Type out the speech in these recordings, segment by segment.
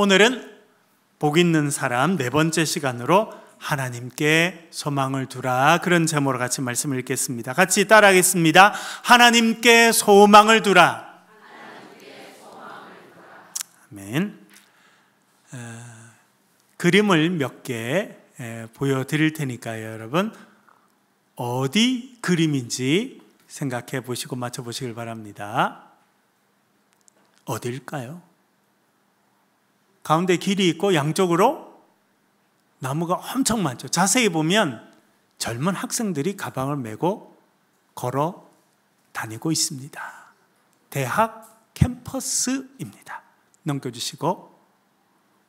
오늘은 복 있는 사람 네 번째 시간으로 하나님께 소망을 두라, 그런 제목으로 같이 말씀을 읽겠습니다. 같이 따라하겠습니다. 하나님께 소망을 두라. 아멘. 그림을 몇 개 보여드릴 테니까요, 여러분 어디 그림인지 생각해 보시고 맞춰 보시길 바랍니다. 어딜까요? 가운데 길이 있고 양쪽으로 나무가 엄청 많죠. 자세히 보면 젊은 학생들이 가방을 메고 걸어 다니고 있습니다. 대학 캠퍼스입니다. 넘겨주시고,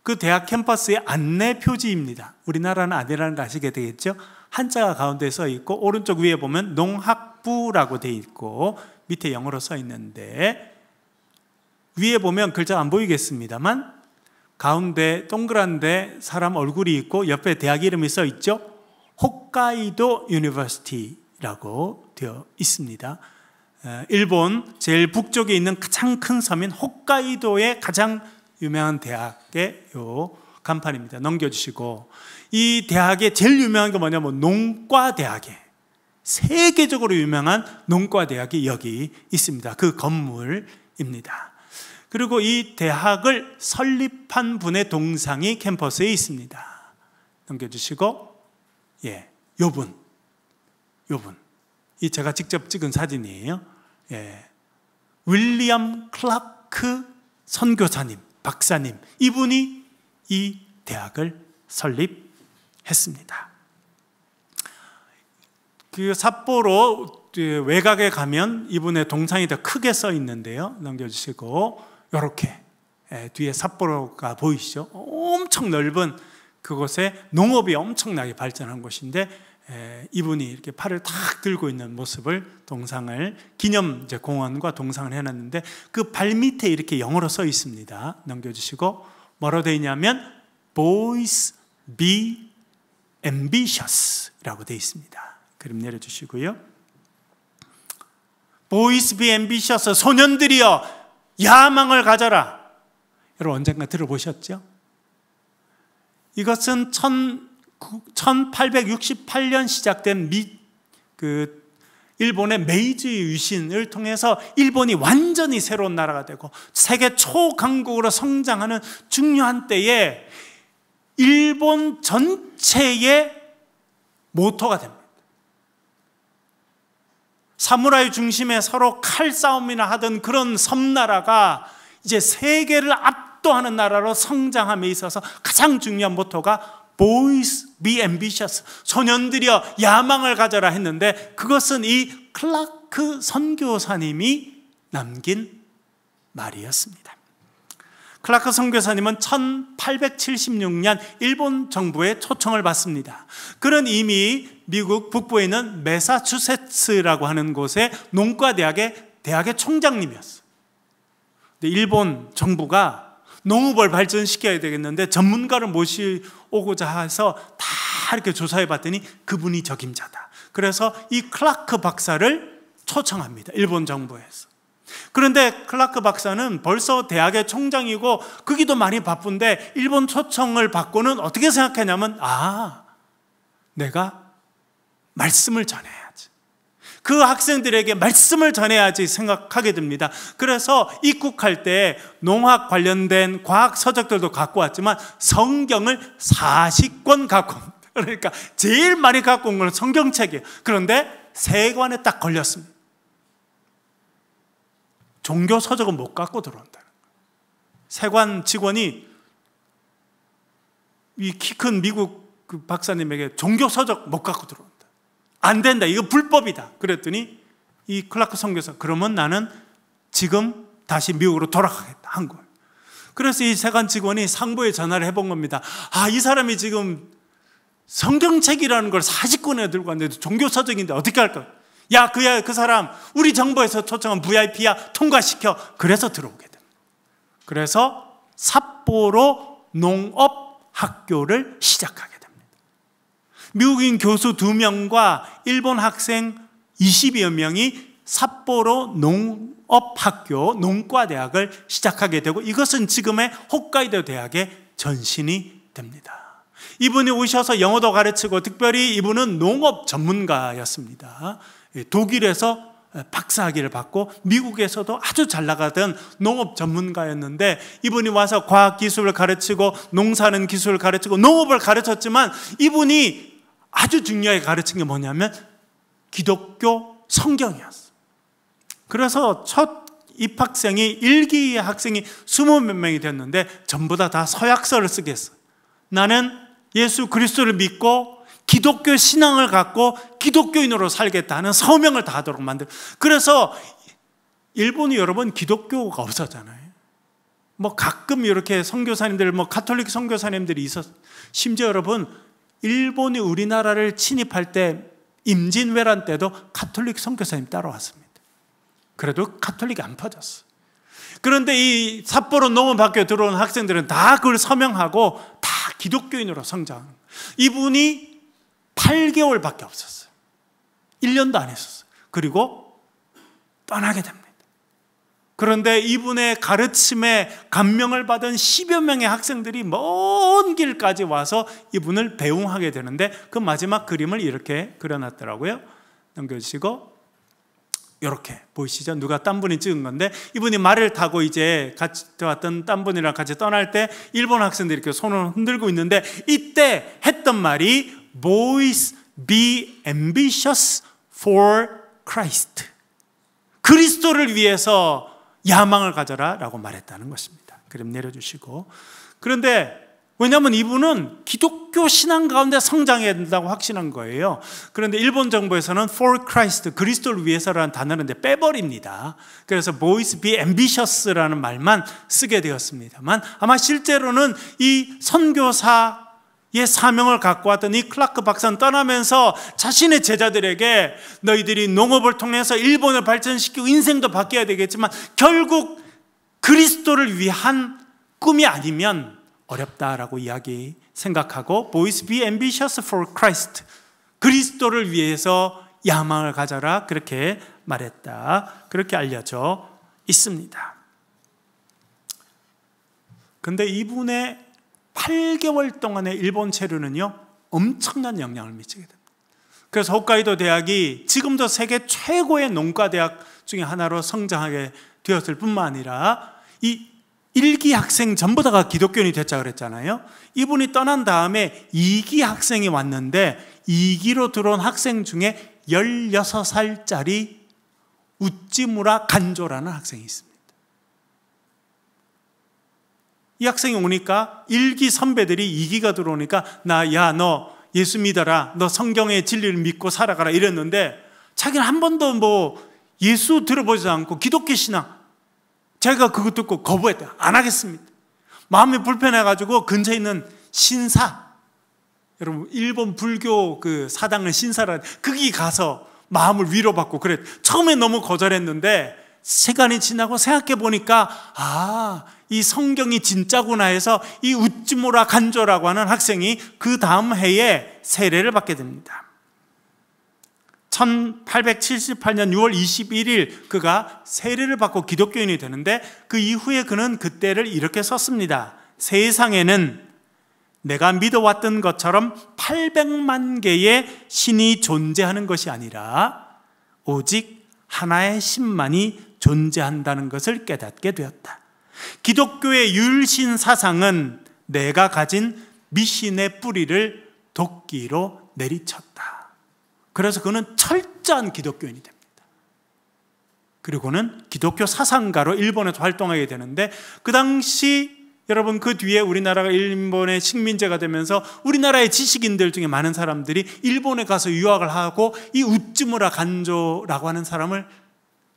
그 대학 캠퍼스의 안내 표지입니다. 우리나라는 아니라는 거 아시게 되겠죠? 한자가 가운데 써 있고, 오른쪽 위에 보면 농학부라고 돼 있고, 밑에 영어로 써 있는데, 위에 보면 글자 안 보이겠습니다만 가운데 동그란데 사람 얼굴이 있고 옆에 대학 이름이 써 있죠? 홋카이도 유니버시티라고 되어 있습니다. 일본 제일 북쪽에 있는 가장 큰 섬인 홋카이도의 가장 유명한 대학의 요 간판입니다. 넘겨주시고, 이 대학의 제일 유명한 게 뭐냐면 농과대학에, 세계적으로 유명한 농과대학이 여기 있습니다. 그 건물입니다. 그리고 이 대학을 설립한 분의 동상이 캠퍼스에 있습니다. 넘겨주시고, 요분. 이 제가 직접 찍은 사진이에요. 윌리엄 클라크 선교사님, 박사님, 이분이 이 대학을 설립했습니다. 그 삿포로 외곽에 가면 이분의 동상이 더 크게 써 있는데요. 넘겨주시고, 이렇게 뒤에 삿포로가 보이시죠? 엄청 넓은 그곳에 농업이 엄청나게 발전한 곳인데, 이분이 이렇게 팔을 탁 들고 있는 모습을, 동상을, 기념 공원과 동상을 해놨는데 그 발 밑에 이렇게 영어로 써 있습니다. 넘겨주시고, 뭐로 되어 있냐면 Boys be ambitious 라고 되어 있습니다. 그림 내려주시고요. Boys be ambitious, 소년들이여 야망을 가져라. 여러분 언젠가 들어보셨죠? 이것은 1868년 시작된 일본의 메이지 유신을 통해서 일본이 완전히 새로운 나라가 되고 세계 초강국으로 성장하는 중요한 때에 일본 전체의 모토가 됩니다. 사무라이 중심에 서로 칼싸움이나 하던 그런 섬나라가 이제 세계를 압도하는 나라로 성장함에 있어서 가장 중요한 모토가 Boys be ambitious, 소년들이여 야망을 가져라 했는데, 그것은 이 클라크 선교사님이 남긴 말이었습니다. 클라크 선교사님은 1876년 일본 정부의 초청을 받습니다. 그는 이미 미국 북부에 있는 매사추세츠라고 하는 곳의 농과대학의 총장님이었어요. 근데 일본 정부가 농업을 발전시켜야 되겠는데 전문가를 모시오고자 해서 다 이렇게 조사해 봤더니 그분이 적임자다. 그래서 이 클라크 박사를 초청합니다. 일본 정부에서. 그런데 클라크 박사는 벌써 대학의 총장이고 거기도 많이 바쁜데 일본 초청을 받고는 어떻게 생각했냐면, 내가 말씀을 전해야지, 그 학생들에게 말씀을 전해야지 생각하게 됩니다. 그래서 입국할 때 농학 관련된 과학 서적들도 갖고 왔지만 성경을 40권 갖고 옵니다. 그러니까 제일 많이 갖고 온 건 성경책이에요. 그런데 세관에 딱 걸렸습니다. 종교 서적은 못 갖고 들어온다는 거예요. 세관 직원이 이 키 큰 미국 그 박사님에게 종교 서적 못 갖고 들어온다, 안 된다, 이거 불법이다. 그랬더니 이 클라크 선교사, 그러면 나는 지금 다시 미국으로 돌아가겠다 한 거예요. 그래서 이 세관 직원이 상부에 전화를 해본 겁니다. 이 사람이 지금 성경책이라는 걸 40권에 들고 왔는데 종교 서적인데 어떻게 할까? 야, 그 사람 우리 정부에서 초청한 VIP야, 통과시켜. 그래서 들어오게 됩니다. 그래서 삿포로 농업학교를 시작하게 됩니다. 미국인 교수 2명과 일본 학생 20여 명이 삿포로 농업학교 농과대학을 시작하게 되고, 이것은 지금의 홋카이도 대학의 전신이 됩니다. 이분이 오셔서 영어도 가르치고, 특별히 이분은 농업 전문가였습니다. 독일에서 박사학위를 받고 미국에서도 아주 잘 나가던 농업 전문가였는데, 이분이 와서 과학기술을 가르치고 농사는 기술을 가르치고 농업을 가르쳤지만, 이분이 아주 중요하게 가르친 게 뭐냐면 기독교 성경이었어요. 그래서 첫 입학생이 1기 학생이 20몇 명이 됐는데 전부 다 서약서를 쓰겠어요. 나는 예수 그리스도를 믿고 기독교 신앙을 갖고 기독교인으로 살겠다는 서명을 다하도록 만들. 그래서 일본이 여러분 기독교가 없었잖아요. 뭐 가끔 이렇게 선교사님들, 뭐 가톨릭 선교사님들이 있었. 심지어 여러분 일본이 우리나라를 침입할 때 임진왜란 때도 가톨릭 선교사님 따라왔습니다. 그래도 가톨릭이 안 퍼졌어. 그런데 이 삿포로 농업학교에 들어온 학생들은 다 그걸 서명하고 다 기독교인으로 성장하는 거예요. 이분이 8개월밖에 없었어요. 1년도 안 했었어요. 그리고 떠나게 됩니다. 그런데 이분의 가르침에 감명을 받은 10여 명의 학생들이 먼 길까지 와서 이분을 배웅하게 되는데, 그 마지막 그림을 이렇게 그려놨더라고요. 넘겨주시고, 이렇게 보이시죠? 누가 딴 분이 찍은 건데, 이분이 말을 타고 이제 같이 왔던 딴 분이랑 같이 떠날 때 일본 학생들이 이렇게 손을 흔들고 있는데, 이때 했던 말이 Boys be ambitious for Christ. 그리스도를 위해서 야망을 가져라 라고 말했다는 것입니다. 그림 내려주시고. 그런데 왜냐하면 이분은 기독교 신앙 가운데 성장해야 된다고 확신한 거예요. 그런데 일본 정부에서는 for Christ, 그리스도를 위해서라는 단어를 빼버립니다. 그래서 boys be ambitious라는 말만 쓰게 되었습니다만, 아마 실제로는 이 선교사의 사명을 갖고 왔던 이 클라크 박사는 떠나면서 자신의 제자들에게 너희들이 농업을 통해서 일본을 발전시키고 인생도 바뀌어야 되겠지만 결국 그리스도를 위한 꿈이 아니면 어렵다라고 생각하고 Boys be ambitious for Christ, 그리스도를 위해서 야망을 가져라, 그렇게 말했다, 그렇게 알려져 있습니다. 그런데 이분의 8개월 동안의 일본 체류는요 엄청난 영향을 미치게 됩니다. 그래서 홋카이도 대학이 지금도 세계 최고의 농과대학 중에 하나로 성장하게 되었을 뿐만 아니라, 이 1기 학생 전부 다가 기독교인이 됐자 그랬잖아요. 이분이 떠난 다음에 2기 학생이 왔는데 2기로 들어온 학생 중에 16살짜리 우찌무라 간조라는 학생이 있습니다. 이 학생이 오니까 1기 선배들이 2기가 들어오니까 너 예수 믿어라, 너 성경의 진리를 믿고 살아가라 이랬는데, 자기는 한 번도 뭐 예수 들어보지도 않고 기독교 신앙, 제가 그거 듣고 거부했다, 안 하겠습니다. 마음이 불편해가지고 근처에 있는 신사, 여러분 일본 불교 그 사당은 신사라, 거기 가서 마음을 위로받고 그랬. 처음에 너무 거절했는데 시간이 지나고 생각해 보니까 이 성경이 진짜구나 해서 이 우찌무라 간조라고 하는 학생이 그 다음 해에 세례를 받게 됩니다. 1878년 6월 21일 그가 세례를 받고 기독교인이 되는데, 그 이후에 그는 그때를 이렇게 썼습니다. 세상에는 내가 믿어왔던 것처럼 800만 개의 신이 존재하는 것이 아니라 오직 하나의 신만이 존재한다는 것을 깨닫게 되었다. 기독교의 율신 사상은 내가 가진 미신의 뿌리를 도끼로 내리쳤다. 그래서 그는 철저한 기독교인이 됩니다. 그리고는 기독교 사상가로 일본에서 활동하게 되는데, 그 당시 여러분 그 뒤에 우리나라가 일본의 식민지가 되면서 우리나라의 지식인들 중에 많은 사람들이 일본에 가서 유학을 하고 이 우찌무라 간조라고 하는 사람을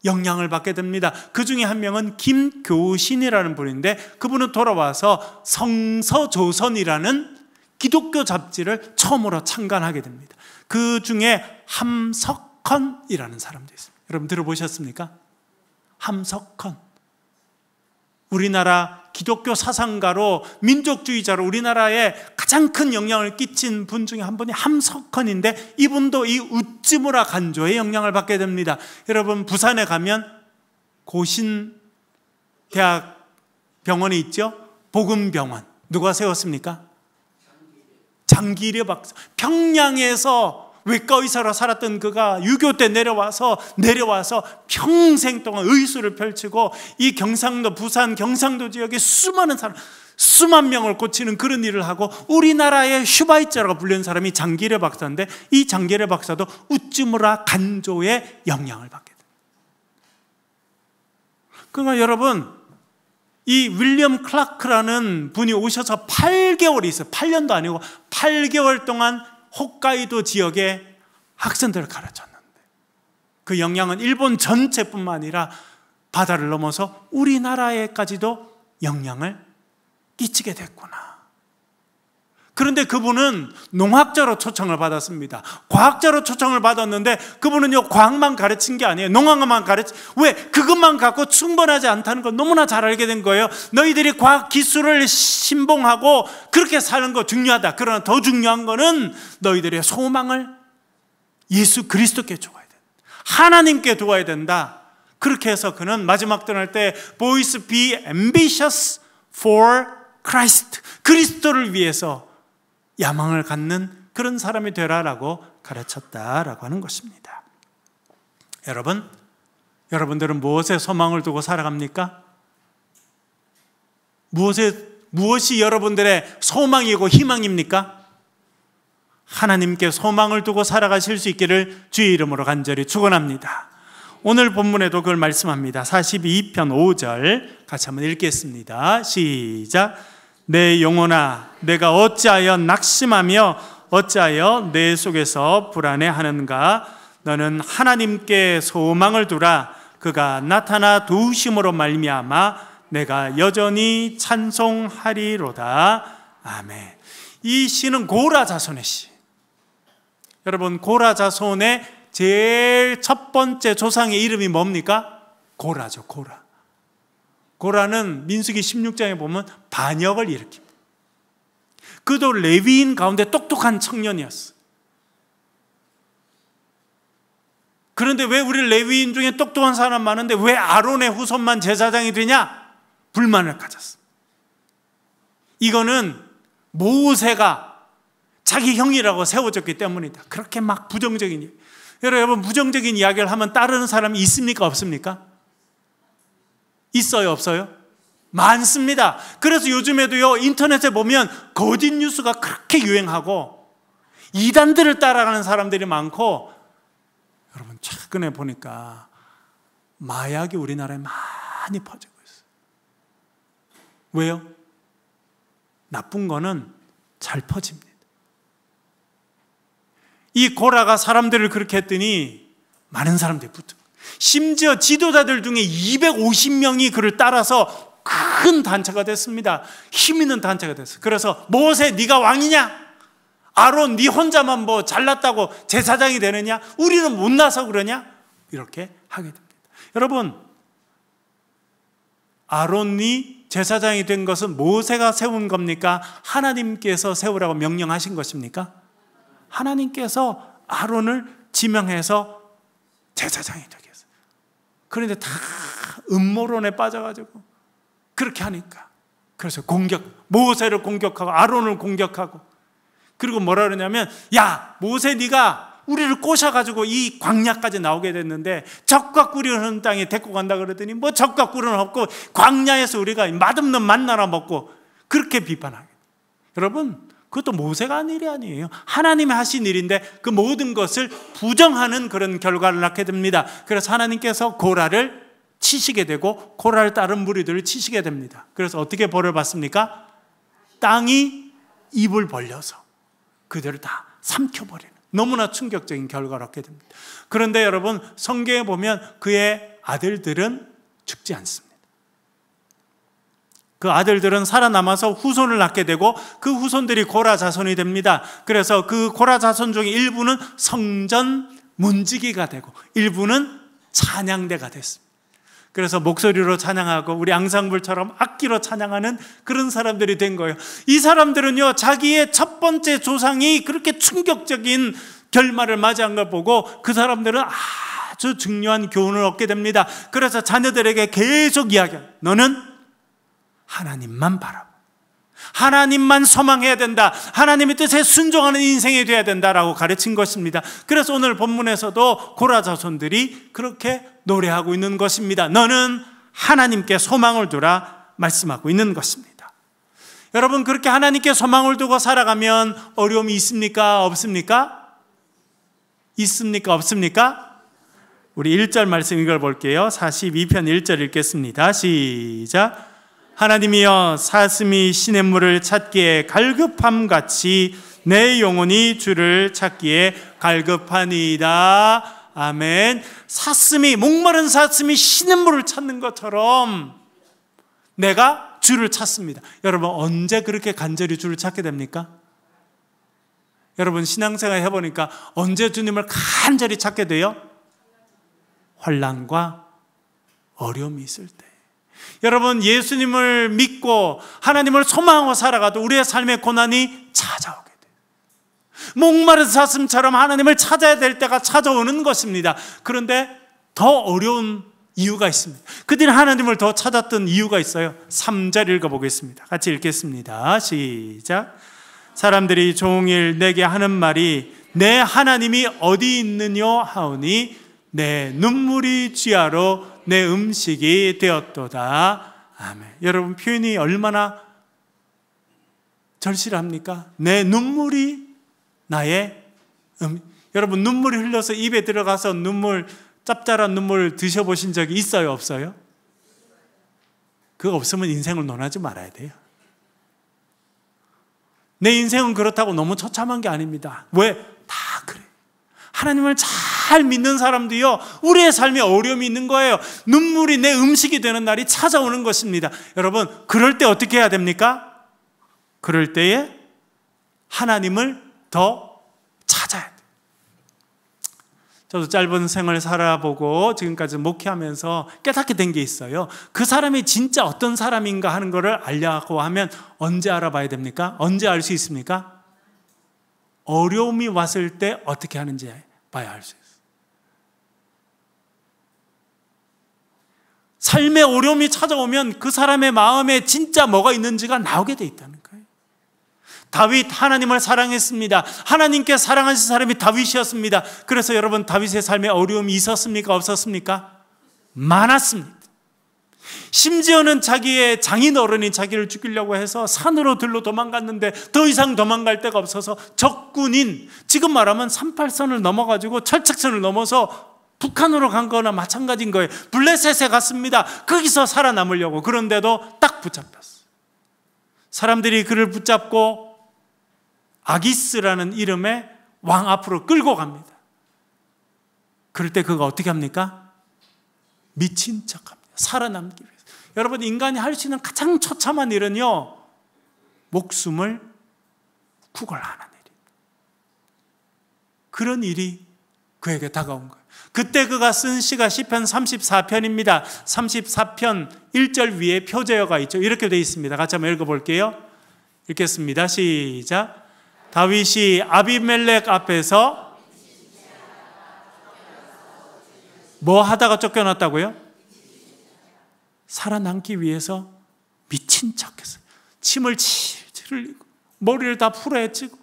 영향을 받게 됩니다. 그 중에 한 명은 김교신이라는 분인데, 그분은 돌아와서 성서조선이라는 기독교 잡지를 처음으로 창간하게 됩니다. 그 중에 함석헌이라는 사람도 있습니다. 여러분 들어보셨습니까? 함석헌. 우리나라 기독교 사상가로, 민족주의자로 우리나라의 가장 가장 큰 영향을 끼친 분 중에 한 분이 함석헌인데, 이분도 이 우찌무라 간조의 영향을 받게 됩니다. 여러분, 부산에 가면 고신대학 병원이 있죠? 복음병원. 누가 세웠습니까? 장기려 박사. 평양에서 외과 의사로 살았던 그가 유교 때 내려와서 평생 동안 의술을 펼치고 이 경상도, 부산 경상도 지역에 수많은 사람, 수만 명을 고치는 그런 일을 하고, 우리나라의 슈바이처라고 불리는 사람이 장기려 박사인데, 이 장기려 박사도 우찌무라 간조의 영향을 받게 됩니다. 그러니까 여러분, 이 윌리엄 클라크라는 분이 오셔서 8개월이 있어요. 8년도 아니고 8개월 동안 홋카이도 지역의 학생들을 가르쳤는데, 그 영향은 일본 전체뿐만 아니라 바다를 넘어서 우리나라에까지도 영향을 끼치게 됐구나. 그런데 그분은 농학자로 초청을 받았습니다. 과학자로 초청을 받았는데, 그분은요, 과학만 가르친 게 아니에요. 농학만 왜? 그것만 갖고 충분하지 않다는 걸 너무나 잘 알게 된 거예요. 너희들이 과학 기술을 신봉하고 그렇게 사는 거 중요하다. 그러나 더 중요한 거는 너희들의 소망을 예수 그리스도께 두어야 된다. 하나님께 두어야 된다. 그렇게 해서 그는 마지막 떠날 때 Boys be ambitious for Christ, 그리스도를 위해서 야망을 갖는 그런 사람이 되라라고 가르쳤다라고 하는 것입니다. 여러분들은 무엇에 소망을 두고 살아갑니까? 무엇이 여러분들의 소망이고 희망입니까? 하나님께 소망을 두고 살아가실 수 있기를 주의 이름으로 간절히 축원합니다. 오늘 본문에도 그걸 말씀합니다. 42편 5절 같이 한번 읽겠습니다. 시작. 내 영혼아, 내가 어찌하여 낙심하며 어찌하여 내 속에서 불안해하는가? 너는 하나님께 소망을 두라. 그가 나타나 도우심으로 말미암아 내가 여전히 찬송하리로다. 아멘. 이 시는 고라 자손의 시. 여러분, 고라 자손의 제일 첫 번째 조상의 이름이 뭡니까? 고라죠. 고라는 민수기 16장에 보면 반역을 일으킵니다. 그도 레위인 가운데 똑똑한 청년이었어요. 그런데 왜 우리 레위인 중에 똑똑한 사람 많은데 왜 아론의 후손만 제사장이 되냐? 불만을 가졌어요. 이거는 모세가 자기 형이라고 세워졌기 때문이다. 그렇게 막 부정적인, 여러분, 부정적인 이야기를 하면 따르는 사람이 있습니까? 없습니까? 있어요? 없어요? 많습니다. 그래서 요즘에도요, 인터넷에 보면 거짓 뉴스가 그렇게 유행하고 이단들을 따라가는 사람들이 많고, 여러분, 최근에 보니까 마약이 우리나라에 많이 퍼지고 있어요. 왜요? 나쁜 거는 잘 퍼집니다. 이 고라가 사람들을 그렇게 했더니 많은 사람들이 붙어. 심지어 지도자들 중에 250명이 그를 따라서 큰 단체가 됐습니다. 힘 있는 단체가 됐어요. 그래서 모세, 네가 왕이냐? 아론, 네 혼자만 뭐 잘났다고 제사장이 되느냐? 우리는 못나서 그러냐? 이렇게 하게 됩니다. 여러분, 아론이 제사장이 된 것은 모세가 세운 겁니까? 하나님께서 세우라고 명령하신 것입니까? 하나님께서 아론을 지명해서 제사장이 되게 했어요. 그런데 다 음모론에 빠져가지고 그렇게 하니까, 그래서 모세를 공격하고 아론을 공격하고, 그리고 뭐라 그러냐면, 야, 모세, 네가 우리를 꼬셔가지고 이 광야까지 나오게 됐는데 적과 꿀이 흐르는 땅에 데리고 간다 그러더니 뭐 적과 꿀은 없고 광야에서 우리가 맛없는 만나나 먹고, 그렇게 비판하게. 여러분, 그것도 모세가 한 일이 아니에요. 하나님이 하신 일인데 그 모든 것을 부정하는 그런 결과를 낳게 됩니다. 그래서 하나님께서 고라를 치시게 되고 고라를 따른 무리들을 치시게 됩니다. 그래서 어떻게 벌을 받습니까? 땅이 입을 벌려서 그들을 다 삼켜버리는 너무나 충격적인 결과를 얻게 됩니다. 그런데 여러분, 성경에 보면 그의 아들들은 죽지 않습니다. 그 아들들은 살아남아서 후손을 낳게 되고 그 후손들이 고라 자손이 됩니다. 그래서 그 고라 자손 중에 일부는 성전 문지기가 되고 일부는 찬양대가 됐습니다. 그래서 목소리로 찬양하고 우리 앙상블처럼 악기로 찬양하는 그런 사람들이 된 거예요. 이 사람들은요, 자기의 첫 번째 조상이 그렇게 충격적인 결말을 맞이한 걸 보고 그 사람들은 아주 중요한 교훈을 얻게 됩니다. 그래서 자녀들에게 계속 이야기해요. 너는 하나님만 바라보, 하나님만 소망해야 된다, 하나님의 뜻에 순종하는 인생이 되어야 된다라고 가르친 것입니다. 그래서 오늘 본문에서도 고라 자손들이 그렇게 노래하고 있는 것입니다. 너는 하나님께 소망을 두라 말씀하고 있는 것입니다. 여러분, 그렇게 하나님께 소망을 두고 살아가면 어려움이 있습니까? 없습니까? 있습니까? 없습니까? 우리 1절 말씀 읽어볼게요. 42편 1절 읽겠습니다. 시작. 하나님이여, 사슴이 시냇물을 찾기에 갈급함같이 내 영혼이 주를 찾기에 갈급하니이다. 아멘. 사슴이, 목마른 사슴이 시냇물을 찾는 것처럼 내가 주를 찾습니다. 여러분, 언제 그렇게 간절히 주를 찾게 됩니까? 여러분, 신앙생활 해보니까 언제 주님을 간절히 찾게 돼요? 환난과 어려움이 있을 때. 여러분, 예수님을 믿고 하나님을 소망하고 살아가도 우리의 삶의 고난이 찾아오게 돼요. 목마른 사슴처럼 하나님을 찾아야 될 때가 찾아오는 것입니다. 그런데 더 어려운 이유가 있습니다. 그들이 하나님을 더 찾았던 이유가 있어요. 3절 읽어보겠습니다. 같이 읽겠습니다. 시작. 사람들이 종일 내게 하는 말이 내 하나님이 어디 있느냐 하오니 내 눈물이 쥐하로 내 음식이 되었도다. 아멘. 여러분, 표현이 얼마나 절실합니까? 내 눈물이 나의 여러분, 눈물이 흘러서 입에 들어가서 짭짤한 눈물 드셔보신 적이 있어요? 없어요? 그거 없으면 인생을 논하지 말아야 돼요. 내 인생은 그렇다고 너무 처참한 게 아닙니다. 왜? 다 그래. 하나님을 잘 믿는 사람도요, 우리의 삶에 어려움이 있는 거예요. 눈물이 내 음식이 되는 날이 찾아오는 것입니다. 여러분, 그럴 때 어떻게 해야 됩니까? 그럴 때에 하나님을 더 찾아야 돼요. 저도 짧은 생을 살아보고 지금까지 목회하면서 깨닫게 된 게 있어요. 그 사람이 진짜 어떤 사람인가 하는 것을 알려고 하면 언제 알아봐야 됩니까? 언제 알 수 있습니까? 어려움이 왔을 때 어떻게 하는지 봐야 알 수 있어요. 삶의 어려움이 찾아오면 그 사람의 마음에 진짜 뭐가 있는지가 나오게 돼 있다는 거예요. 다윗, 하나님을 사랑했습니다. 하나님께 사랑하신 사람이 다윗이었습니다. 그래서 여러분, 다윗의 삶에 어려움이 있었습니까? 없었습니까? 많았습니다. 심지어는 자기의 장인 어른이 자기를 죽이려고 해서 산으로 들로 도망갔는데 더 이상 도망갈 데가 없어서 적군인, 지금 말하면 38선을 넘어가지고 철책선을 넘어서 북한으로 간 거나 마찬가지인 거예요. 블레셋에 갔습니다. 거기서 살아남으려고. 그런데도 딱 붙잡혔어요. 사람들이 그를 붙잡고 아기스라는 이름의 왕 앞으로 끌고 갑니다. 그럴 때 그가 어떻게 합니까? 미친 척합니다. 살아남기 위해서. 여러분, 인간이 할 수 있는 가장 처참한 일은요, 목숨을 구걸하는 일입니다. 그런 일이 그에게 다가온 거예요. 그때 그가 쓴 시가 시편 34편입니다. 34편 1절 위에 표제어가 있죠. 이렇게 되어 있습니다. 같이 한번 읽어볼게요. 읽겠습니다. 시작. 다윗이 아비멜렉 앞에서 뭐 하다가 쫓겨났다고요? 살아남기 위해서 미친 척했어요. 침을 칠칠 흘리고 머리를 다 풀어헤치고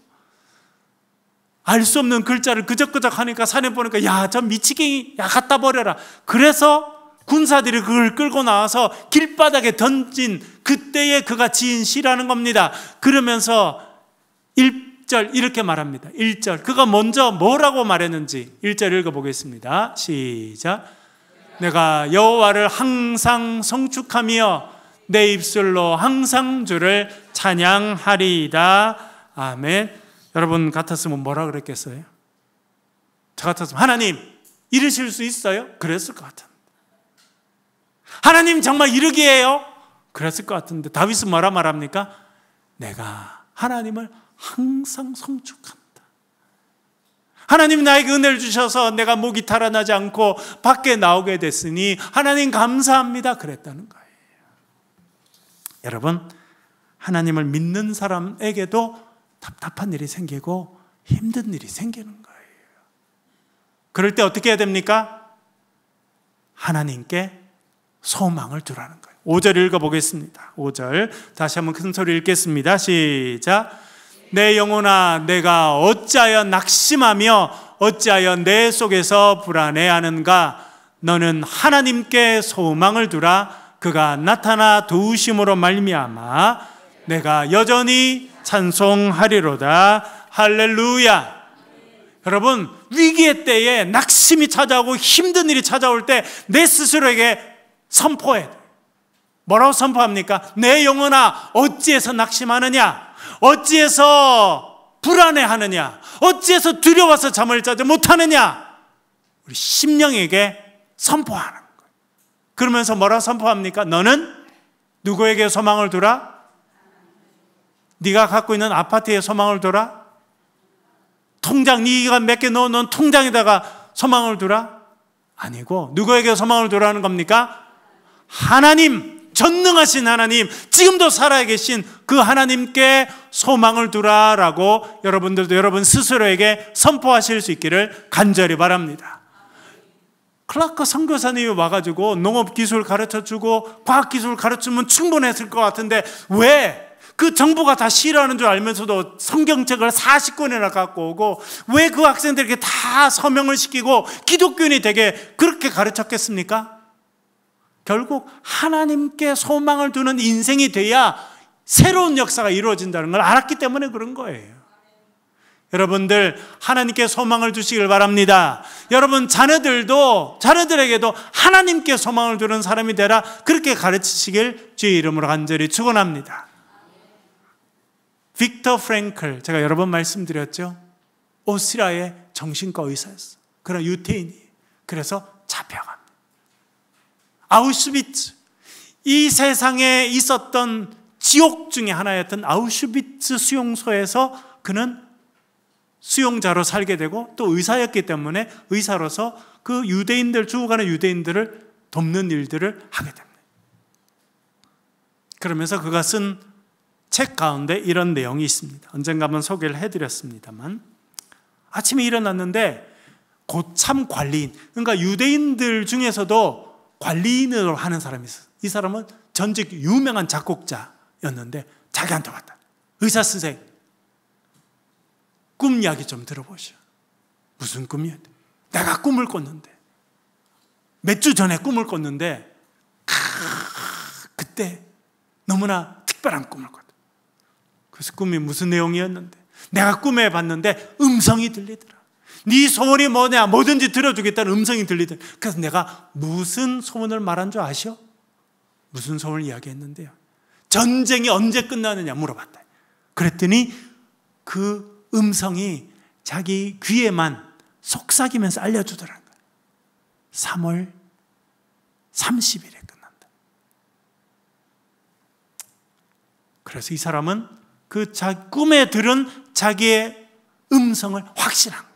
알 수 없는 글자를 그적그적 하니까 산에 보니까 야, 저 미치갱이, 야, 갖다 버려라. 그래서 군사들이 그걸 끌고 나와서 길바닥에 던진 그때에 그가 지은 시라는 겁니다. 그러면서 1절 이렇게 말합니다. 1절, 그가 먼저 뭐라고 말했는지 1절 읽어보겠습니다. 시작. 내가 여호와를 항상 성축하며 내 입술로 항상 주를 찬양하리이다. 아멘. 여러분 같았으면 뭐라 그랬겠어요? 저 같았으면 하나님 이러실 수 있어요? 그랬을 것 같은데. 하나님 정말 이러기에요? 그랬을 것 같은데 다윗은 뭐라 말합니까? 내가 하나님을 항상 성축한다. 하나님이 나에게 은혜를 주셔서 내가 목이 탈환하지 않고 밖에 나오게 됐으니 하나님 감사합니다 그랬다는 거예요. 여러분, 하나님을 믿는 사람에게도 답답한 일이 생기고 힘든 일이 생기는 거예요. 그럴 때 어떻게 해야 됩니까? 하나님께 소망을 두라는 거예요. 5절 읽어보겠습니다. 5절 다시 한번 큰 소리 읽겠습니다. 시작. 내 영혼아, 내가 어찌하여 낙심하며 어찌하여 내 속에서 불안해하는가? 너는 하나님께 소망을 두라. 그가 나타나 도우심으로 말미암아 내가 여전히 찬송하리로다. 할렐루야. 여러분, 위기의 때에 낙심이 찾아오고 힘든 일이 찾아올 때 내 스스로에게 선포해. 뭐라고 선포합니까? 내 영혼아, 어찌해서 낙심하느냐? 어찌해서 불안해하느냐? 어찌해서 두려워서 잠을 자지 못하느냐? 우리 심령에게 선포하는 거예요. 그러면서 뭐라고 선포합니까? 너는 누구에게 소망을 두라? 네가 갖고 있는 아파트에 소망을 두라? 통장, 네가 몇 개 넣어놓은 통장에다가 소망을 두라? 아니고 누구에게 소망을 두라는 겁니까? 하나님, 전능하신 하나님, 지금도 살아계신 그 하나님께 소망을 두라라고 여러분들도 여러분 스스로에게 선포하실 수 있기를 간절히 바랍니다. 클라크 선교사님이 와가지고 농업기술 가르쳐주고 과학기술 가르치면 충분했을 것 같은데 왜 그 정부가 다 싫어하는 줄 알면서도 성경책을 40권이나 갖고 오고 왜 그 학생들에게 다 서명을 시키고 기독교인이 되게 그렇게 가르쳤겠습니까? 결국 하나님께 소망을 두는 인생이 돼야 새로운 역사가 이루어진다는 걸 알았기 때문에 그런 거예요. 여러분들 하나님께 소망을 두시길 바랍니다. 여러분 자녀들에게도 하나님께 소망을 두는 사람이 되라 그렇게 가르치시길 주의 이름으로 간절히 축원합니다. 빅터 프랭클, 제가 여러 번 말씀드렸죠. 오스트리아의 정신과 의사였어요. 그런 유태인이. 그래서 잡혀갑니다. 아우슈비츠, 이 세상에 있었던 지옥 중에 하나였던 아우슈비츠 수용소에서 그는 수용자로 살게 되고 또 의사였기 때문에 의사로서 그 죽어가는 유대인들을 돕는 일들을 하게 됩니다. 그러면서 그가 쓴 책 가운데 이런 내용이 있습니다. 언젠가 한번 소개를 해드렸습니다만, 아침에 일어났는데 고참 관리인, 그러니까 유대인들 중에서도 관리인으로 하는 사람이 있어요. 이 사람은 전직 유명한 작곡자였는데 자기한테 왔다. 의사 선생님, 꿈 이야기 좀 들어보시오. 무슨 꿈이야? 내가 꿈을 꿨는데, 몇 주 전에 꿈을 꿨는데 그때 너무나 특별한 꿈을 꿨다. 그래서 꿈이 무슨 내용이었는데, 내가 꿈에 봤는데 음성이 들리더라. 네 소원이 뭐냐, 뭐든지 들어주겠다는 음성이 들리더라. 그래서 내가 무슨 소원을 말한 줄 아시오? 무슨 소원을 이야기했는데요, 전쟁이 언제 끝나느냐 물어봤다. 그랬더니 그 음성이 자기 귀에만 속삭이면서 알려주더라는 거예요. 3월 30일에 끝난다. 그래서 이 사람은 그 꿈에 들은 자기의 음성을 확신한 거예요.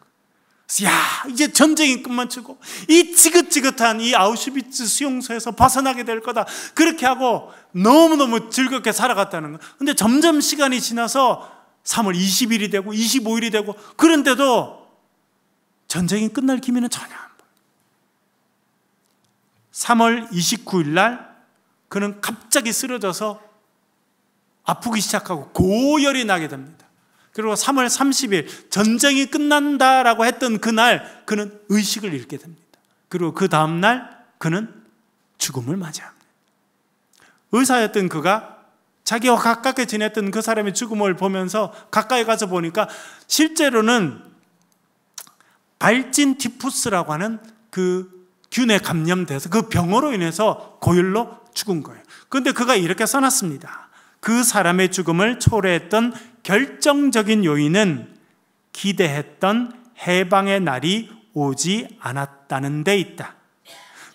그래서 야, 이제 전쟁이 끝마치고 이 지긋지긋한 이 아우슈비츠 수용소에서 벗어나게 될 거다. 그렇게 하고 너무너무 즐겁게 살아갔다는 거예요. 근데 점점 시간이 지나서 3월 20일이 되고 25일이 되고 그런데도 전쟁이 끝날 기미는 전혀 안 보여요. 3월 29일 날 그는 갑자기 쓰러져서 아프기 시작하고 고열이 나게 됩니다. 그리고 3월 30일 전쟁이 끝난다라고 했던 그날 그는 의식을 잃게 됩니다. 그리고 그 다음 날 그는 죽음을 맞이합니다. 의사였던 그가 자기와 가깝게 지냈던 그 사람의 죽음을 보면서 가까이 가서 보니까 실제로는 발진 티푸스라고 하는 그 균에 감염돼서 그 병으로 인해서 고열로 죽은 거예요. 그런데 그가 이렇게 써놨습니다. 그 사람의 죽음을 초래했던 결정적인 요인은 기대했던 해방의 날이 오지 않았다는 데 있다.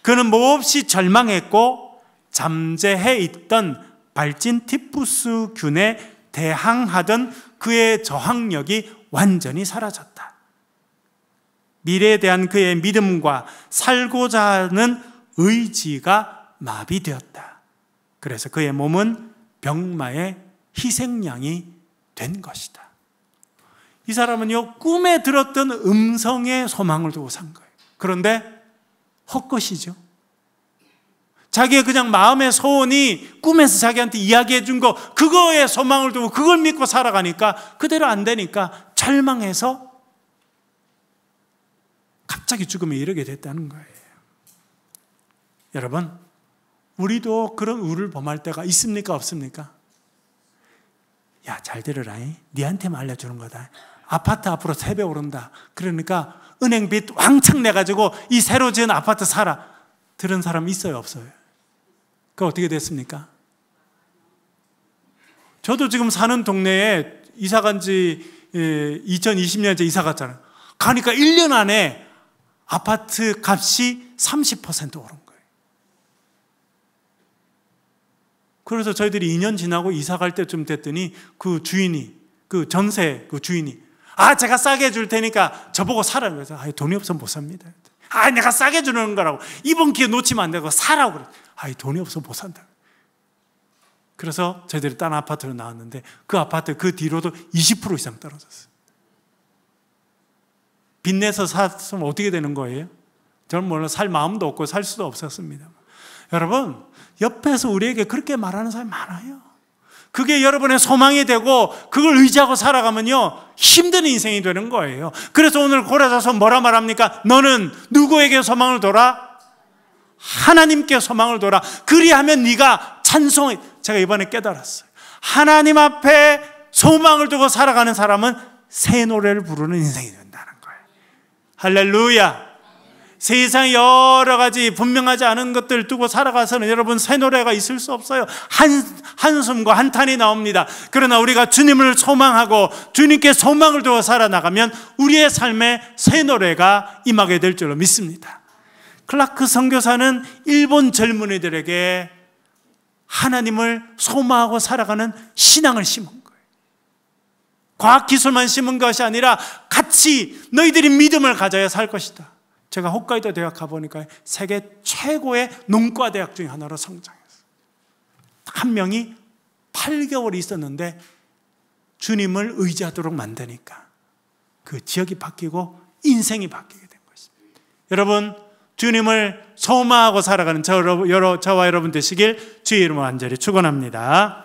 그는 몹시 절망했고 잠재해 있던 발진 티푸스 균에 대항하던 그의 저항력이 완전히 사라졌다. 미래에 대한 그의 믿음과 살고자 하는 의지가 마비되었다. 그래서 그의 몸은 병마의 희생양이 된 것이다. 이 사람은요, 꿈에 들었던 음성의 소망을 두고 산 거예요. 그런데 헛것이죠. 자기의 그냥 마음의 소원이 꿈에서 자기한테 이야기해 준 거, 그거에 소망을 두고 그걸 믿고 살아가니까 그대로 안 되니까 절망해서 갑자기 죽음에 이르게 됐다는 거예요. 여러분, 우리도 그런 우를 범할 때가 있습니까? 없습니까? 야, 잘 들으라. 니한테만 알려주는 거다. 아파트 앞으로 3배 오른다. 그러니까 은행빚 왕창 내가지고 이 새로 지은 아파트 사라. 들은 사람 있어요? 없어요? 그거 어떻게 됐습니까? 저도 지금 사는 동네에 이사 간 지 2020년째 이사 갔잖아요. 가니까 1년 안에 아파트 값이 30% 오른 거예요. 그래서 저희들이 2년 지나고 이사 갈 때쯤 됐더니 그 주인이, 그 전세 그 주인이, 제가 싸게 줄 테니까 저보고 사라고 해서, 돈이 없으면 못 삽니다. 내가 싸게 주는 거라고. 이번 기회 놓치면 안 되고 사라고 그래. 돈이 없으면 못 산다. 그래서 저희들이 딴 아파트로 나왔는데 그 아파트 그 뒤로도 20% 이상 떨어졌어요. 빚내서 샀으면 어떻게 되는 거예요? 저는 물론 살 마음도 없고 살 수도 없었습니다. 여러분, 옆에서 우리에게 그렇게 말하는 사람이 많아요. 그게 여러분의 소망이 되고 그걸 의지하고 살아가면요, 힘든 인생이 되는 거예요. 그래서 오늘 고라서서 뭐라 말합니까? 너는 누구에게 소망을 둬라? 하나님께 소망을 둬라. 그리하면 네가 찬송해. 제가 이번에 깨달았어요. 하나님 앞에 소망을 두고 살아가는 사람은 새 노래를 부르는 인생이 된다는 거예요. 할렐루야. 세상 여러 가지 분명하지 않은 것들 두고 살아가서는 여러분 새 노래가 있을 수 없어요. 한숨과 한탄이 나옵니다. 그러나 우리가 주님을 소망하고 주님께 소망을 두어 살아나가면 우리의 삶에 새 노래가 임하게 될 줄로 믿습니다. 클라크 선교사는 일본 젊은이들에게 하나님을 소망하고 살아가는 신앙을 심은 거예요. 과학기술만 심은 것이 아니라 같이 너희들이 믿음을 가져야 살 것이다. 제가 홋카이도 대학 가보니까 세계 최고의 농과 대학 중에 하나로 성장했어요. 한 명이 8개월 있었는데 주님을 의지하도록 만드니까 그 지역이 바뀌고 인생이 바뀌게 된 것입니다. 여러분, 주님을 소망하고 살아가는 저와 여러분 되시길 주의 이름으로 간절히 축원합니다.